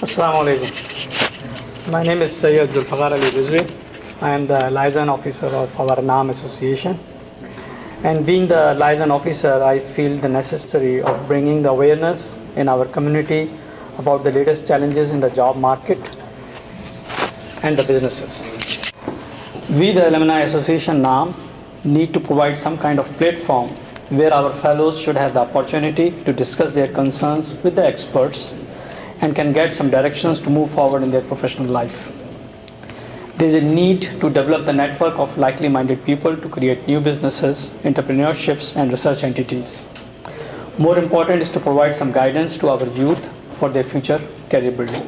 Assalamu alaikum. My name is Sayyid Zulfaqar Ali Rizvi. I am the liaison officer of our NAAM association. And being the liaison officer, I feel the necessity of bringing the awareness in our community about the latest challenges in the job market and the businesses. We, the Alumni Association NAAM, need to provide some kind of platform where our fellows should have the opportunity to discuss their concerns with the experts and can get some directions to move forward in their professional life. There is a need to develop the network of likely-minded people to create new businesses, entrepreneurships, and research entities. More important is to provide some guidance to our youth for their future career building.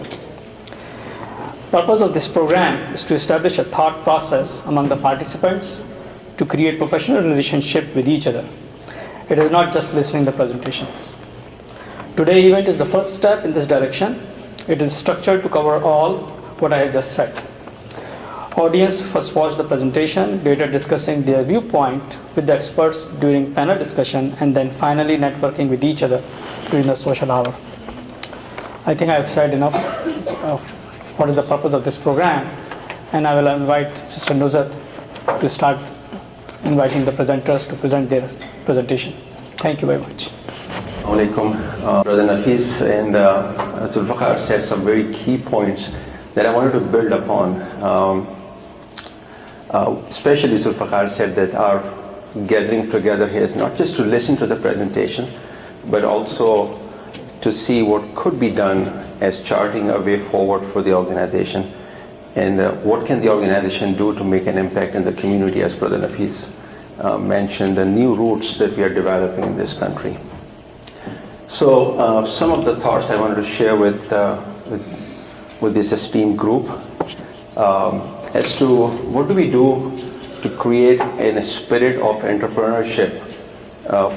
The purpose of this program is to establish a thought process among the participants to create professional relationship with each other. It is not just listening to the presentations. Today's event is the first step in this direction. It is structured to cover all what I have just said. Audience first watch the presentation, later discussing their viewpoint with the experts during panel discussion, and then finally networking with each other during the social hour. I think I have said enough of what is the purpose of this program, and I will invite Sister Nuzhat to start inviting the presenters to present their presentation. Thank you very much. Assalamualaikum. Brother Nafis and Zulfaqar said some very key points that I wanted to build upon. Especially Zulfaqar said that our gathering together here is not just to listen to the presentation, but also to see what could be done as charting a way forward for the organization, and what can the organization do to make an impact in the community, as Brother Nafis mentioned, the new routes that we are developing in this country. So some of the thoughts I wanted to share with this esteemed group as to what do we do to create a spirit of entrepreneurship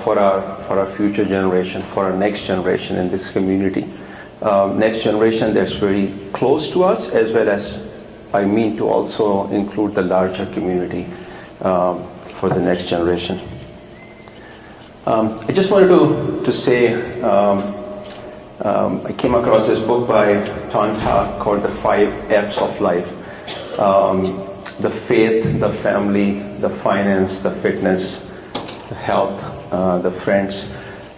for our future generation, for our next generation in this community. Next generation that's very close to us, as well as I mean to also include the larger community for the next generation. I just wanted to say, I came across this book by Tonta called The 5 F's of Life. The faith, the family, the finance, the fitness, the health, the friends.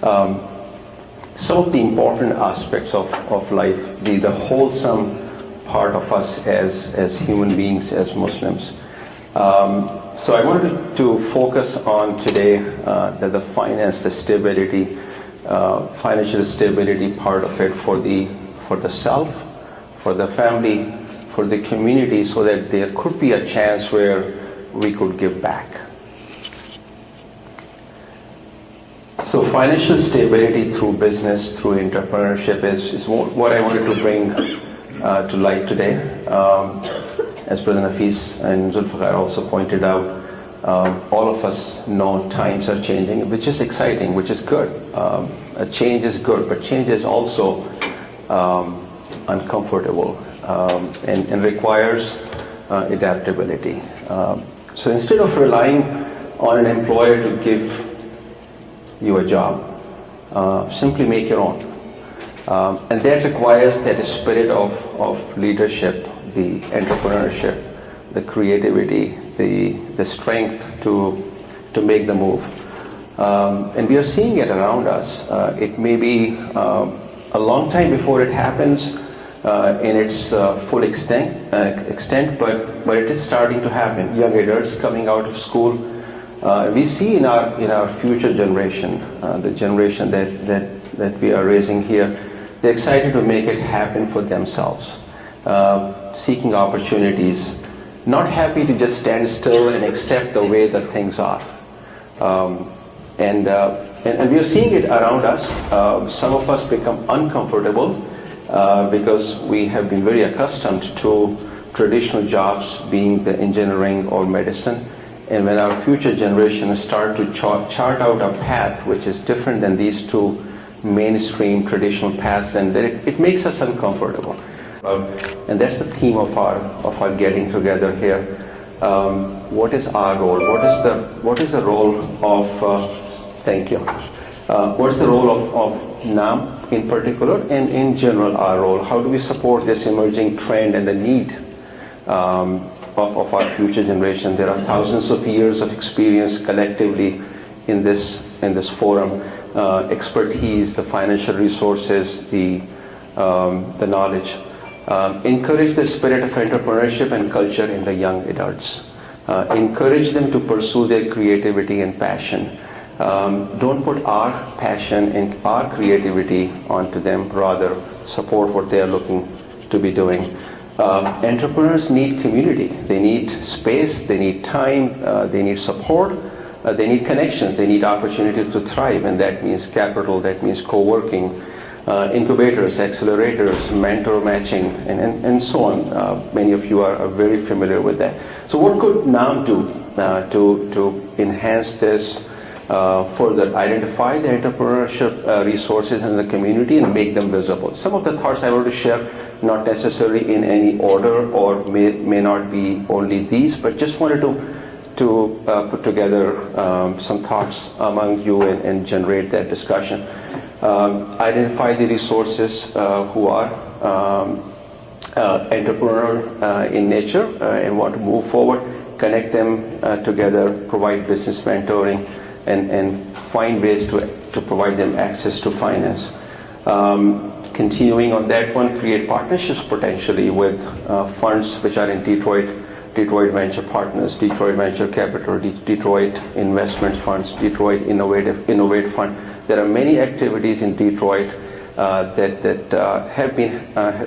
Some of the important aspects of life, the wholesome part of us as human beings, as Muslims. So I wanted to focus on today the finance, the stability, financial stability part of it for the self, for the family, for the community, so that there could be a chance where we could give back. So financial stability through business, through entrepreneurship is what I wanted to bring to light today. As Brother Nafis and Zulfaqar also pointed out, all of us know times are changing, which is exciting, which is good. A change is good, but change is also uncomfortable and requires adaptability. So instead of relying on an employer to give you a job, simply make your own. And that requires that spirit of leadership, the entrepreneurship, the creativity, the strength to make the move. And we are seeing it around us. It may be a long time before it happens in its full extent, but it is starting to happen. Young adults coming out of school. We see in our future generation, the generation that we are raising here, they're excited to make it happen for themselves, seeking opportunities, not happy to just stand still and accept the way that things are. And we are seeing it around us. Some of us become uncomfortable because we have been very accustomed to traditional jobs, being the engineering or medicine. And when our future generations start to chart out a path which is different than these two mainstream traditional paths, then it makes us uncomfortable. And that's the theme of our getting together here. What is our role? What is the role of? Thank you. What is the role of NAAM? in particular, and in general our role. How do we support this emerging trend and the need of our future generation? There are thousands of years of experience collectively in this forum, expertise, the financial resources, the knowledge. Encourage the spirit of entrepreneurship and culture in the young adults. Encourage them to pursue their creativity and passion. Don't put our passion and our creativity onto them, rather support what they are looking to be doing. Entrepreneurs need community. They need space, they need time, they need support, they need connections, they need opportunity to thrive, and that means capital, that means co-working, incubators, accelerators, mentor matching, and so on. Many of you are very familiar with that. So what could NAAM do to enhance this, further identify the entrepreneurship resources in the community and make them visible? Some of the thoughts I want to share, not necessarily in any order, or may not be only these, but just wanted to put together some thoughts among you and generate that discussion. Identify the resources who are entrepreneur in nature and want to move forward, connect them together, provide business mentoring, and find ways to provide them access to finance. Continuing on that one, create partnerships potentially with funds which are in Detroit Venture Partners, Detroit Venture Capital, Detroit Investment Funds, Detroit Innovate Fund. There are many activities in Detroit that have been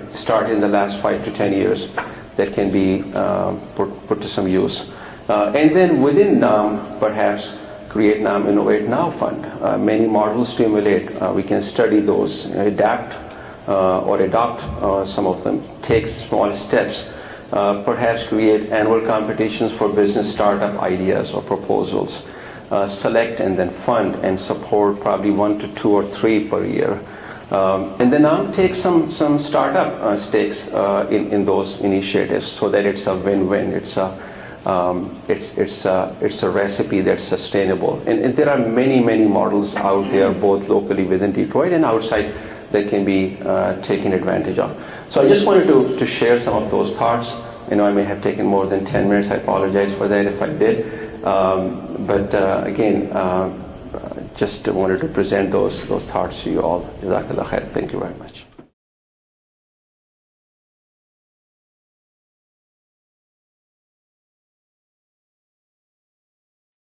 started in the last 5 to 10 years that can be put to some use. And then within NAAM, perhaps create NAAM Innovate Now Fund. Many models to emulate. We can study those, adapt or adopt some of them, take small steps. Perhaps create annual competitions for business startup ideas or proposals. Select and then fund and support probably 1 to 2 or 3 per year. And then now take some startup stakes in those initiatives so that it's a win-win. It's a recipe that's sustainable. And there are many models out there, both locally within Detroit and outside, that can be taken advantage of. So I just wanted to share some of those thoughts. I know I may have taken more than 10 minutes. I apologize for that if I did. But again, just wanted to present those thoughts to you all. Jazakallah khair. Thank you very much.